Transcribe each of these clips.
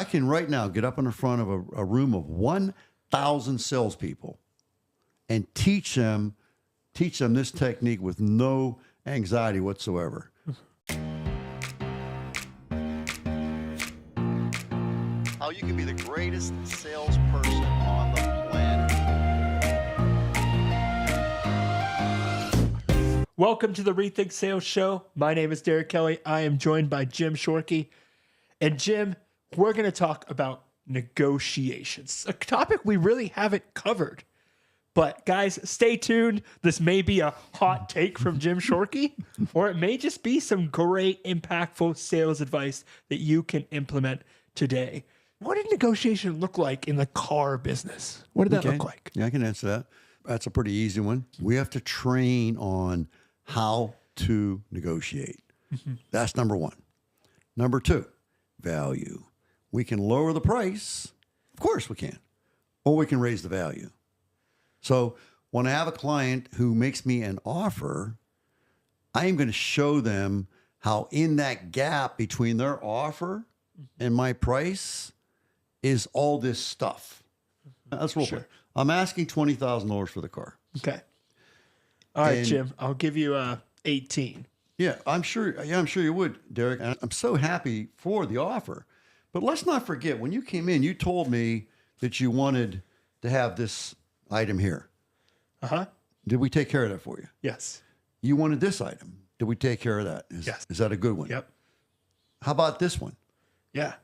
I can right now get up in the front of a room of 1,000 salespeople and teach them this technique with no anxiety whatsoever. How you can be the greatest salesperson on the planet. Welcome to the REthink Sales Show. My name is Derek Kelly. I am joined by Jim Shorkey. And Jim, we're going to talk about negotiations, a topic we really haven't covered. But guys, stay tuned. This may be a hot take from Jim Shorkey, or it may just be some great, impactful sales advice that you can implement today. What did negotiation look like in the car business? What did that look like? Yeah, I can answer that. That's a pretty easy one. We have to train on how to negotiate. Mm-hmm. That's number one. Number two, value. We can lower the price. Of course we can. Or we can raise the value. So when I have a client who makes me an offer, I am going to show them how in that gap between their offer and my price is all this stuff. That's real quick. I'm asking $20,000 for the car. Okay. All right, Jim, I'll give you 18. Yeah, I'm sure you would, Derek. And I'm so happy for the offer. But let's not forget, when you came in, you told me that you wanted to have this item here. Uh-huh. Did we take care of that for you? Yes. You wanted this item. Did we take care of that? Yes. Is that a good one? Yep. How about this one? Yeah.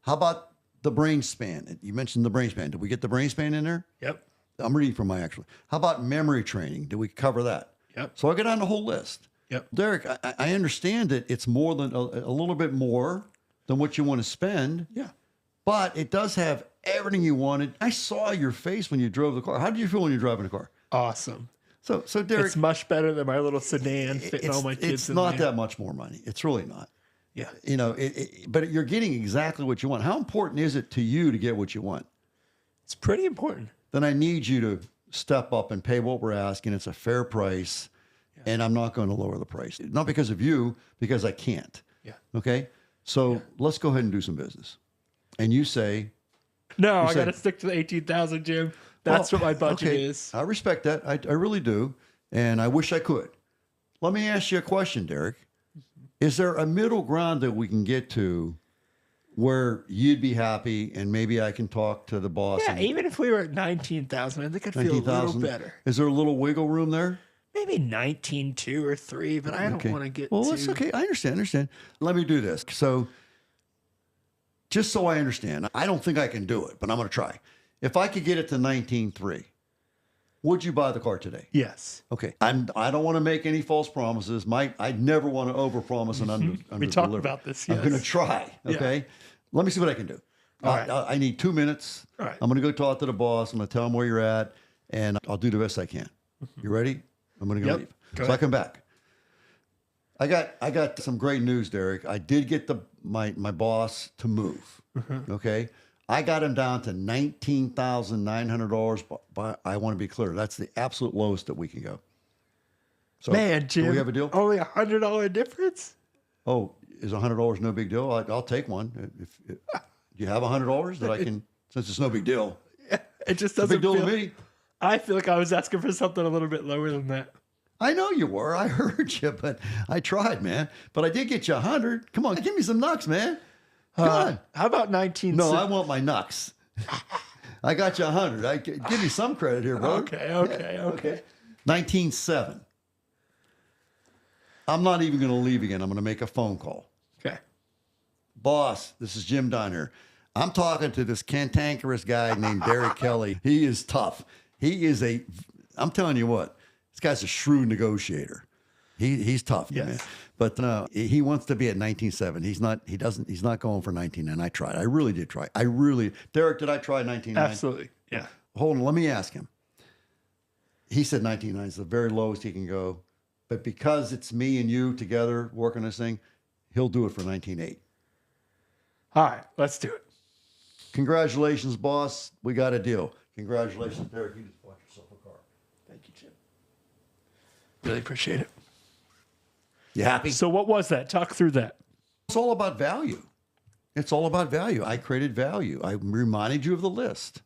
How about the brain span? You mentioned the brain span. Did we get the brain span in there? Yep. I'm reading from my actual. How about memory training? Did we cover that? Yep. So I get on the whole list. Yep. Derek, I understand that it's more than a little bit more than what you want to spend. Yeah. But it does have everything you wanted. I saw your face when you drove the car. How did you feel when you're driving the car? Awesome. So Derek, it's much better than my little sedan fitting all my kids it's in not there. that much more money. It's really not. Yeah. You know, but you're getting exactly what you want. How important is it to you to get what you want? It's pretty important. Then I need you to step up and pay what we're asking. It's a fair price, and I'm not going to lower the price. Not because of you, because I can't. Yeah. Okay? So let's go ahead and do some business. And you say... No, I got to stick to the 18,000, Jim. That's what my budget is. I respect that. I really do. And I wish I could. Let me ask you a question, Derek. Is there a middle ground that we can get to where you'd be happy and maybe I can talk to the boss? Yeah, even if we were at 19,000, I think I'd feel a little better. Is there a little wiggle room there? Maybe 19.2 or 3, but I don't want to get that's okay. I understand. Let me do this. So just so I understand, I don't think I can do it, but I'm going to try. If I could get it to 19.3, would you buy the car today? Yes. Okay. I don't want to make any false promises. I'd never want to overpromise and under We talked about this. Yes. I'm going to try. Okay. Yeah. Let me see what I can do. All right. I need 2 minutes. All right. I'm going to go talk to the boss. I'm going to tell him where you're at, and I'll do the best I can. You ready? I'm going to go leave. Go ahead. I come back. I got some great news, Derek. I did get my boss to move. Okay. I got him down to $19,900, but I want to be clear. That's the absolute lowest that we can go. So, man, Jim, do we have a deal? Only $100 difference? Oh, is $100 no big deal? I'll take one. If do you have $100 that I can, since it's no big deal? Yeah, it just doesn't big deal to me. I feel like I was asking for something a little bit lower than that. I know you were. I heard you, but I tried, man. But I did get you 100. Come on, give me some knucks, man. Come on. How about 19? No, I want my knucks. I got you 100. Give me some credit here, bro. Okay. 19.7. I'm not even going to leave again. I'm going to make a phone call. Okay. Boss, this is Jim down here. I'm talking to this cantankerous guy named Derek Kelly. He is tough. I'm telling you what, this guy's a shrewd negotiator. He's tough, yes. man. But he wants to be at 19.7. He's not going for 19.9. I tried. I really did try. Derek, did I try 19.9? Absolutely. Yeah. Hold on, let me ask him. He said 19.9 is the very lowest he can go. But because it's me and you together working this thing, he'll do it for 19.8. All right, let's do it. Congratulations, boss. We got a deal. Congratulations, Derek. You just bought yourself a car. Thank you, Jim. Really appreciate it. You happy? So what was that? Talk through that. It's all about value. It's all about value. I created value. I reminded you of the list.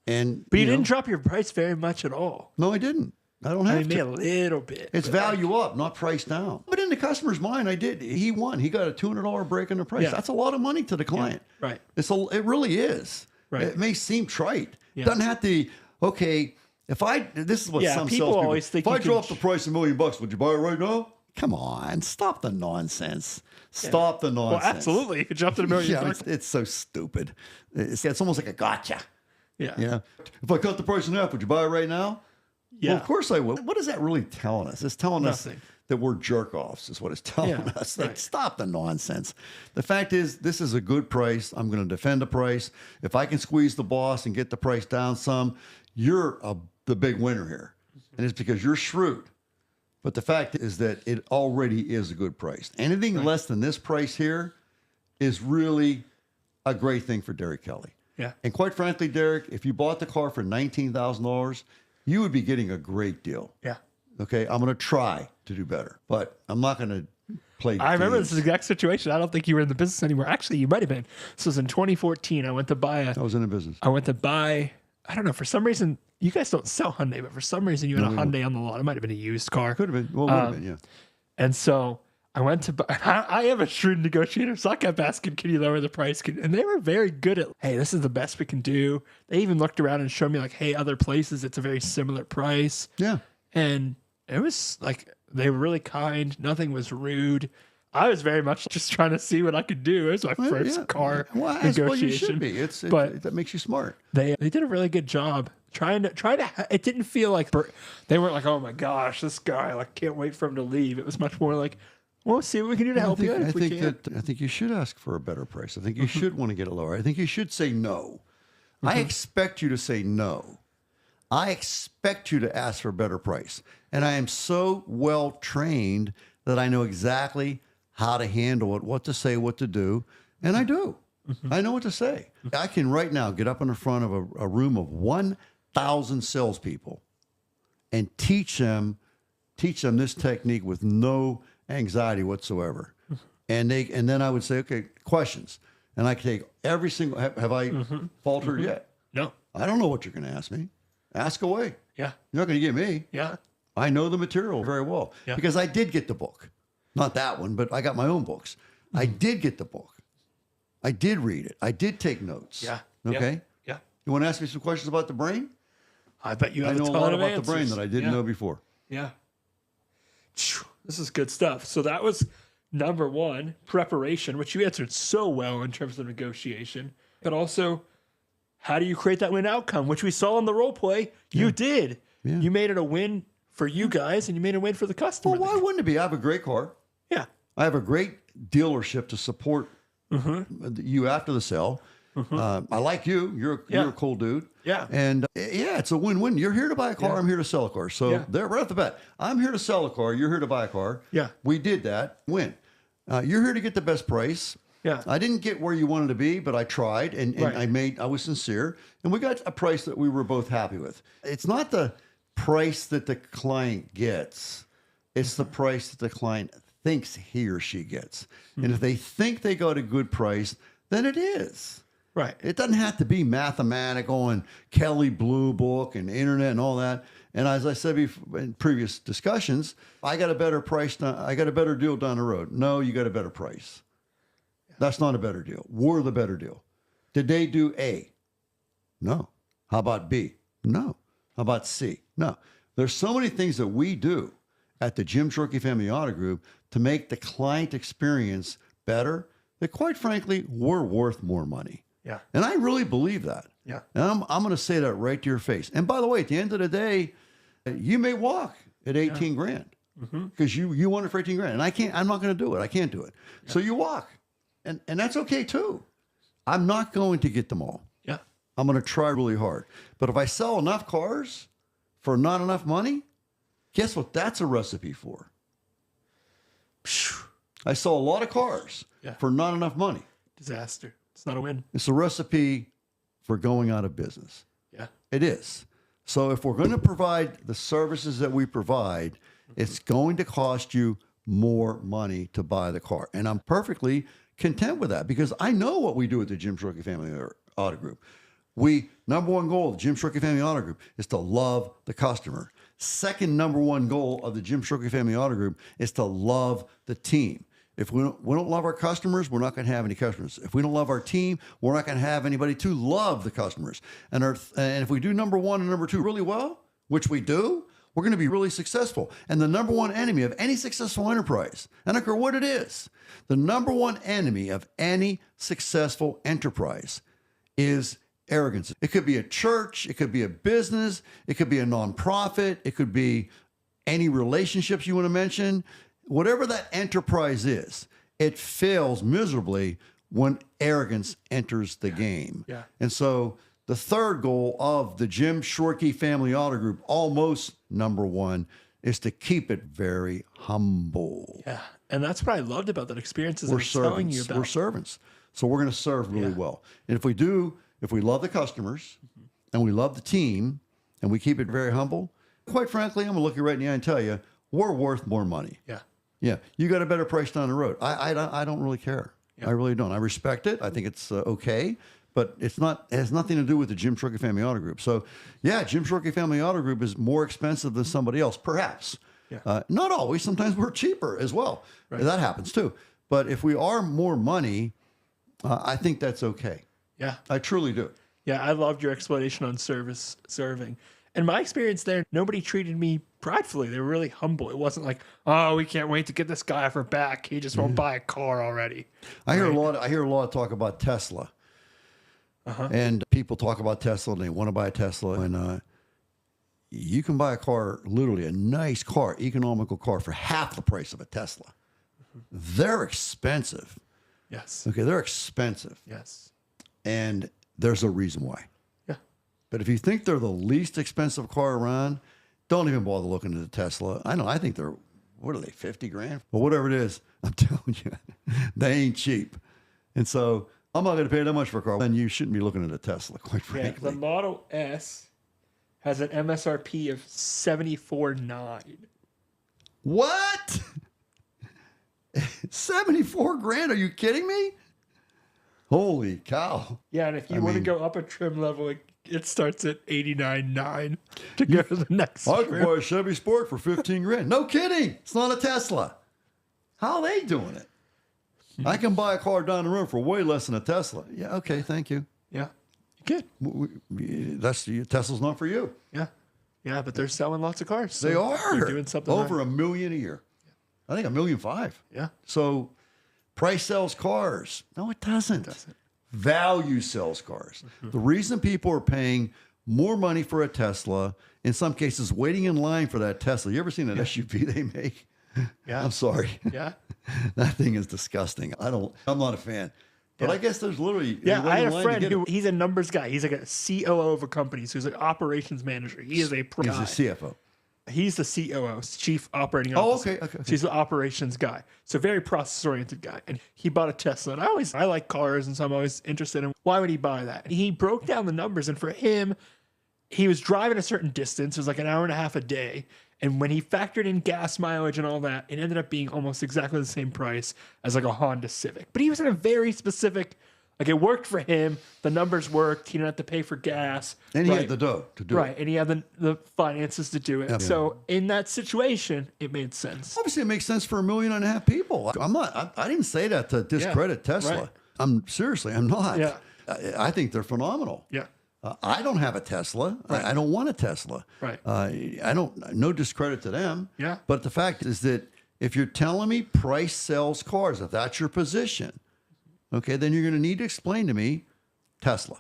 And But you didn't drop your price very much at all. No, I didn't. I don't have to. Maybe a little bit. It's value up, not price down. But in the customer's mind, I did. He won. He got a $200 break in the price. Yeah. That's a lot of money to the client. Yeah. Right. It really is. Right. It may seem trite. Yeah. Doesn't have to. Okay, this is what some people salespeople always think. If I drop the price $1 million, would you buy it right now? Come on, stop the nonsense. Stop the nonsense. Well, absolutely. If you dropped it $1 million. Yeah, it's so stupid. It's almost like a gotcha. Yeah. Yeah. If I cut the price in half, would you buy it right now? Yeah. Well, of course I would. What is that really telling us? It's telling Nothing. us that we're jerk-offs is what it's telling us. Like, right. Stop the nonsense. The fact is, this is a good price. I'm going to defend the price. If I can squeeze the boss and get the price down some, you're the big winner here. And it's because you're shrewd. But the fact is that it already is a good price. Anything less than this price here is really a great thing for Derek Kelly. Yeah. And quite frankly, Derek, if you bought the car for $19,000, you would be getting a great deal. Yeah. Okay, I'm going to try to do better, but I'm not going to play. I remember games. this exact situation. I don't think you were in the business anymore. Actually, you might have been. This was in 2014. I went to buy I was in the business. I don't know, for some reason, you guys don't sell Hyundai, but for some reason you had a Hyundai on the lot. It might have been a used car. Could have been. Well, would have been, yeah. And so I went to buy, I am a shrewd negotiator, so I kept asking, can you lower the price? And they were very good at, hey, this is the best we can do. They even looked around and showed me like, hey, other places, it's a very similar price. Yeah. And it was like, they were really kind. Nothing was rude. I was very much just trying to see what I could do. It was my first car negotiation. Well, you should be. That makes you smart. They did a really good job trying to. It didn't feel like they weren't like, oh my gosh, this guy, like, can't wait for him to leave. It was much more like, well, see what we can do to help you. I think you should ask for a better price. I think you should want to get it lower. I think you should say no. I expect you to say no. I expect you to ask for a better price. And I am so well trained that I know exactly how to handle it, what to say, what to do. And I do. I know what to say. I can right now get up in the front of a room of 1,000 salespeople and teach them this technique with no anxiety whatsoever. And then I would say, okay, questions. And I could take every single, have I faltered yet? No. I don't know what you're going to ask me. Ask away. Yeah. You're not going to get me. Yeah. I know the material very well Yeah. because I did get the book. Not that one, but I got my own books. I did get the book. I did read it. I did take notes. Yeah. Okay. Yeah. You want to ask me some questions about the brain? I bet you have I know a a ton lot of about answers. the brain that I didn't know before. Yeah. This is good stuff. So that was number one, preparation, which you answered so well in terms of negotiation, but also how do you create that win outcome, which we saw in the role play. You did. Yeah. You made it a win for you guys and you made it a win for the customer. Well, why wouldn't it be? I have a great car. Yeah. I have a great dealership to support you after the sale. I like you. You're a cool dude. Yeah. And it's a win-win. You're here to buy a car. I'm here to sell a car. So there, right off the bat, I'm here to sell a car. You're here to buy a car. Yeah. We did that. Win. You're here to get the best price. Yeah. I didn't get where you wanted to be, but I tried and I was sincere. And we got a price that we were both happy with. It's not the price that the client gets. It's the price that the client thinks he or she gets. And if they think they got a good price, then it is. Right. It doesn't have to be mathematical and Kelly Blue Book and internet and all that. And as I said before, in previous discussions, I got a better price. I got a better deal down the road. No, you got a better price. That's not a better deal. We're the better deal. Did they do A? No. How about B? No. How about C? No. There's so many things that we do at the Jim Shorkey Family Auto Group to make the client experience better that, quite frankly, we're worth more money. Yeah. And I really believe that. Yeah. And I'm going to say that right to your face. And by the way, at the end of the day, you may walk at 18 grand because you want it for 18 grand. And I'm not going to do it. I can't do it. Yeah. So you walk. And that's okay too. I'm not going to get them all. Yeah. I'm going to try really hard. But if I sell enough cars for not enough money, guess what that's a recipe for? I sell a lot of cars for not enough money. Disaster. It's not a win. It's a recipe for going out of business. Yeah. It is. So if we're going to provide the services that we provide, it's going to cost you more money to buy the car. And I'm perfectly content with that because I know what we do at the Jim Shorkey Family Auto Group. Number one goal of the Jim Shorkey Family Auto Group is to love the customer. Second number one goal of the Jim Shorkey Family Auto Group is to love the team. If we don't love our customers, we're not going to have any customers. If we don't love our team, we're not going to have anybody to love the customers. And if we do number one and number two really well, which we do, we're going to be really successful. And the number one enemy of any successful enterprise, I don't care what it is, the number one enemy of any successful enterprise is arrogance. It could be a church, it could be a business, it could be a nonprofit, it could be any relationships you want to mention. Whatever that enterprise is, it fails miserably when arrogance enters the game. Yeah. And so the third goal of the Jim Shorkey Family Auto Group, almost number one, is to keep it very humble. Yeah. And that's what I loved about that experience is I was telling you about. We're servants. So we're going to serve really well. And if we love the customers and we love the team and we keep it very humble, quite frankly, I'm going to look you right in the eye and tell you, we're worth more money. Yeah. Yeah. You got a better price down the road. I don't really care. Yeah. I really don't. I respect it. I think it's okay. But it has nothing to do with the Jim Shorkey Family Auto Group. So, yeah, Jim Shorkey Family Auto Group is more expensive than somebody else, perhaps. Yeah. Not always. Sometimes we're cheaper as well. Right. That happens too. But if we are more money, I think that's okay. Yeah. I truly do. Yeah, I loved your explanation on serving. And my experience there, nobody treated me pridefully. They were really humble. It wasn't like, oh, we can't wait to get this guy off our back. He just won't buy a car already. I hear a lot of talk about Tesla. And people talk about Tesla and they want to buy a Tesla. And you can buy a car, literally a nice car, economical car for half the price of a Tesla. They're expensive. Yes. Okay, they're expensive. Yes. And there's a reason why. Yeah. But if you think they're the least expensive car around, don't even bother looking at the Tesla. I think they're, what are they, 50 grand? But whatever it is, I'm telling you, they ain't cheap. And so I'm not going to pay that much for a car. Then you shouldn't be looking at a Tesla, quite frankly. Yeah, the Model S has an MSRP of $74,900. What? 74 grand? Are you kidding me? Holy cow. Yeah, and if you want to go up a trim level, it starts at $89,900 to go to the next I could buy a Chevy Sport for 15 grand. No kidding. It's not a Tesla. How are they doing it? I can buy a car down the road for way less than a Tesla. Yeah, okay, thank you. Yeah, you could. Tesla's not for you. Yeah, yeah, but they're selling lots of cars. So they are. They're doing something over right. $1 million a year. I think $1.5 million. Yeah. So price sells cars. No, it doesn't. Value sells cars. The reason people are paying more money for a Tesla, in some cases waiting in line for that Tesla. You ever seen an SUV they make? Yeah. I'm sorry. Yeah. That thing is disgusting. I'm not a fan. But I guess there's literally... Yeah, I had a friend he's a numbers guy. He's like a COO of a company. So he's an operations manager. He is a pro guy. He's a CFO. He's the COO, Chief Operating Officer. Oh, okay. So he's the operations guy. So very process-oriented guy. And he bought a Tesla. And I like cars, and so I'm always interested in why would he buy that? And he broke down the numbers, and for him, he was driving a certain distance. It was like an hour and a half a day. And when he factored in gas mileage and all that, it ended up being almost exactly the same price as like a Honda Civic. But he was in a very specific... Like, it worked for him. The numbers worked. He didn't have to pay for gas. And he had the dough to do it. Right. And he had the finances to do it. Yep. So in that situation, it made sense. Obviously, it makes sense for 1.5 million people. I didn't say that to discredit Tesla. Right. I'm not. Yeah. I think they're phenomenal. Yeah. I don't have a Tesla. Right. I don't want a Tesla. Right. No discredit to them. Yeah. But the fact is that if you're telling me price sells cars, if that's your position, okay, then you're going to need to explain to me Tesla.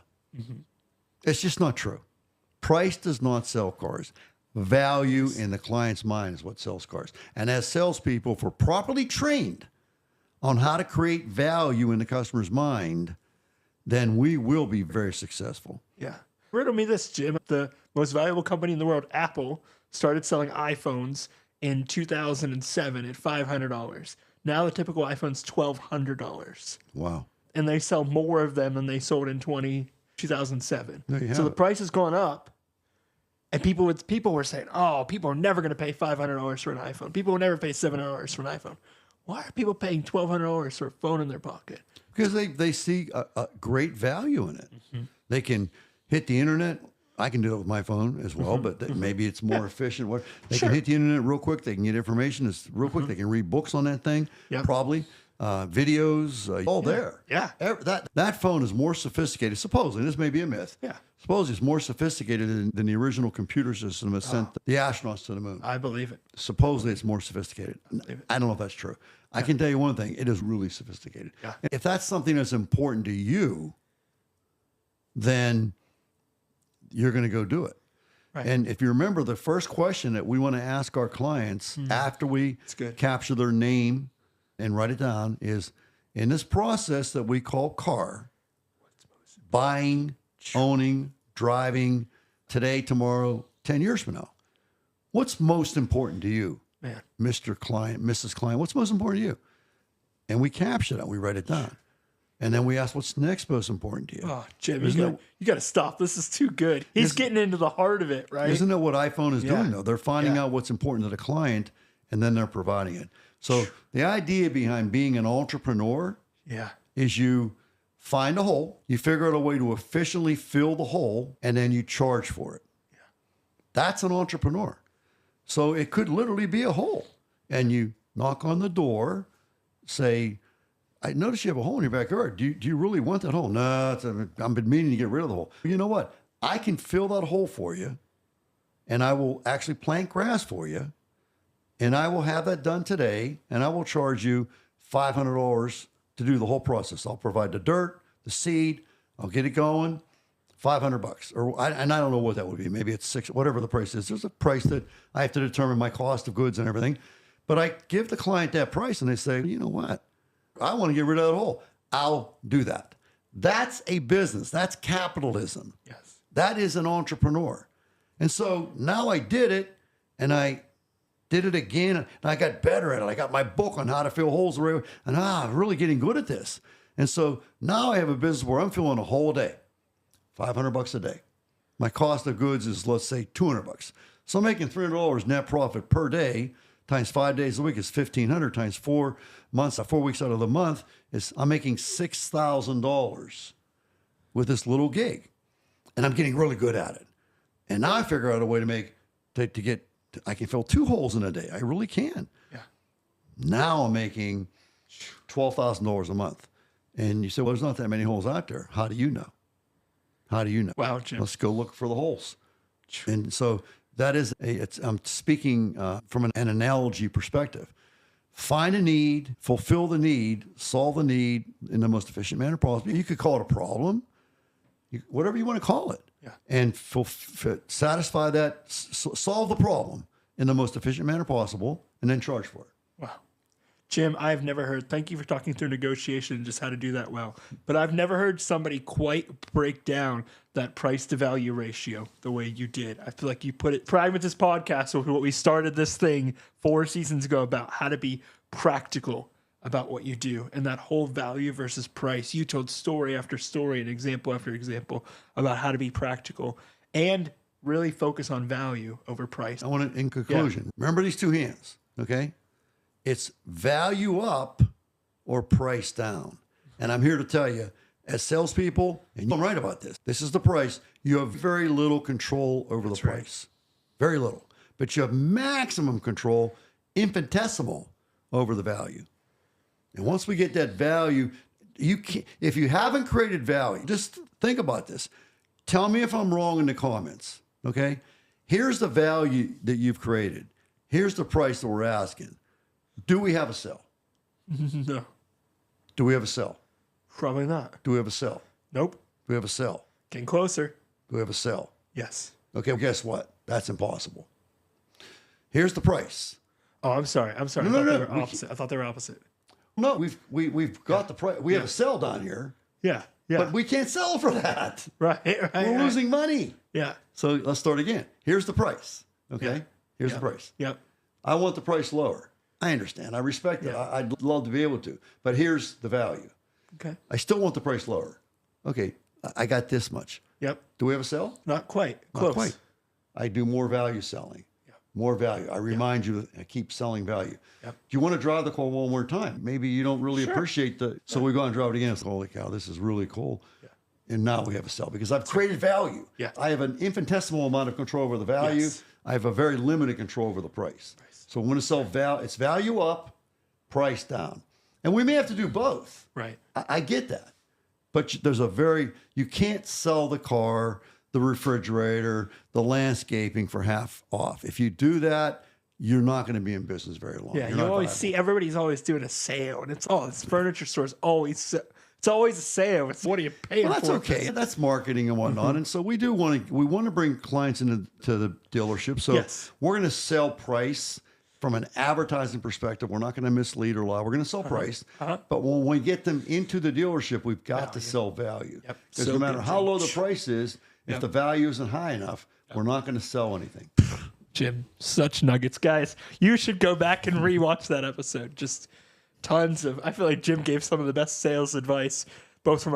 It's just not true. Price does not sell cars. Value in the client's mind is what sells cars. And as salespeople, if we're properly trained on how to create value in the customer's mind, then we will be very successful. Yeah. Riddle me this, Jim. The most valuable company in the world, Apple, started selling iPhones in 2007 at $500. Now the typical iPhone's $1,200. Wow. And they sell more of them than they sold in 2007. So the price has gone up. And people were saying, oh, people are never going to pay $500 for an iPhone. People will never pay $700 for an iPhone. Why are people paying $1,200 for a phone in their pocket? Because they see a great value in it. They can hit the internet. I can do it with my phone as well, but maybe it's more efficient. They can hit the internet real quick. They can get information real quick. They can read books on that thing, probably. Videos, all there. Yeah. That phone is more sophisticated. Supposedly, this may be a myth. Yeah. Supposedly, it's more sophisticated than the original computer system that sent the astronauts to the moon. I believe it. Supposedly, it's more sophisticated. I don't know if that's true. I can tell you one thing. It is really sophisticated. Yeah. If that's something that's important to you, then you're going to go do it. Right. And if you remember, the first question that we want to ask our clients after we capture their name and write it down is, in this process that we call car, buying, owning, driving, today, tomorrow, 10 years from now, what's most important to you, Mr. Client, Mrs. Client? What's most important to you? And we capture that. We write it down. And then we ask, what's next most important to you? Oh, Jim, you got to stop. This is too good. He's getting into the heart of it, right? Isn't that what iPhone is doing, though? They're finding out what's important to the client, and then they're providing it. So the idea behind being an entrepreneur is you find a hole, you figure out a way to efficiently fill the hole, and then you charge for it. Yeah. That's an entrepreneur. So it could literally be a hole. And you knock on the door, say, I notice you have a hole in your backyard. Do you really want that hole? No, I've been meaning to get rid of the hole. You know what? I can fill that hole for you, and I will actually plant grass for you, and I will have that done today, and I will charge you $500 to do the whole process. I'll provide the dirt, the seed, I'll get it going, $500. And I don't know what that would be. Maybe it's $600, whatever the price is. There's a price that I have to determine my cost of goods and everything. But I give the client that price, and they say, you know what? I want to get rid of that hole. I'll do that. That's a business. That's capitalism. Yes. That is an entrepreneur. And so now I did it, and I did it again, and I got better at it. I got my book on how to fill holes, and I'm really getting good at this. And so now I have a business where I'm filling a hole a day, $500 a day. My cost of goods is, let's say, $200. So I'm making $300 net profit per day times 5 days a week is $1,500 times 4 months, 4 weeks out of the month is I'm making $6,000 with this little gig, and I'm getting really good at it. And now I figure out a way to I can fill 2 holes in a day. I really can. Yeah. Now I'm making $12,000 a month. And you say, well, there's not that many holes out there. How do you know? How do you know? Wow, Jim. Let's go look for the holes. And so that is I'm speaking from an analogy perspective. Find a need, fulfill the need, solve the need in the most efficient manner possible. You could call it a problem, whatever you want to call it. Yeah. And satisfy that, solve the problem in the most efficient manner possible, and then charge for it. Wow. Jim, I've never heard, thank you for talking through negotiation and just how to do that well, but I've never heard somebody quite break down that price to value ratio the way you did. I feel like you put it prime with this podcast, with what we started this thing 4 seasons ago about how to be practical about what you do, and that whole value versus price. You told story after story and example after example about how to be practical and really focus on value over price. I want to, in conclusion, remember these 2 hands, okay? It's value up or price down. And I'm here to tell you, as salespeople, and I'm right about this, this is the price. You have very little control over the price. Very little. But you have maximum control, infinitesimal, over the value. And once we get that value, if you haven't created value, just think about this. Tell me if I'm wrong in the comments, okay? Here's the value that you've created. Here's the price that we're asking. Do we have a sell? No. Do we have a sell? Probably not. Do we have a sell? Nope. Do we have a sell? Getting closer. Do we have a sell? Yes. Okay, well, guess what? That's impossible. Here's the price. Oh, I'm sorry. No, I thought they were opposite. I thought they were opposite. No, we've got the price. We have a sell down here. Yeah. But we can't sell for that. Right. We're losing money. Yeah. So let's start again. Here's the price. Okay. Yeah. Here's the price. Yep. I want the price lower. I understand. I respect it. I'd love to be able to. But here's the value. Okay. I still want the price lower. Okay. I got this much. Yep. Do we have a sell? Not quite. Not Close. quite. I do more value selling. Yeah. more value. I remind you to keep selling value. Yep. Do you want to drive the car one more time? Maybe you don't really appreciate so we go and drive it again. It's holy cow, this is really cool. Yeah. And now we have a sell because I've created value. Yeah. I have an infinitesimal amount of control over the value. Yes. I have a very limited control over the price. So when to sell value, it's value up, price down. And we may have to do both. Right. I get that. But you can't sell the car, the refrigerator, the landscaping for half off. If you do that, you're not going to be in business very long. Yeah, you always see everybody's always doing a sale, and it's furniture stores always. It's always a sale. It's what are you paying for? That's okay. That's marketing and whatnot. And so we want to bring clients into the dealership. So we're going to sell price from an advertising perspective. We're not going to mislead or lie. We're going to sell price. But when we get them into the dealership, we've got to sell value. Because no matter how low the price is, if the value isn't high enough, we're not going to sell anything. Jim, such nuggets. Guys, you should go back and rewatch that episode. Just tons of, I feel like Jim gave some of the best sales advice, both from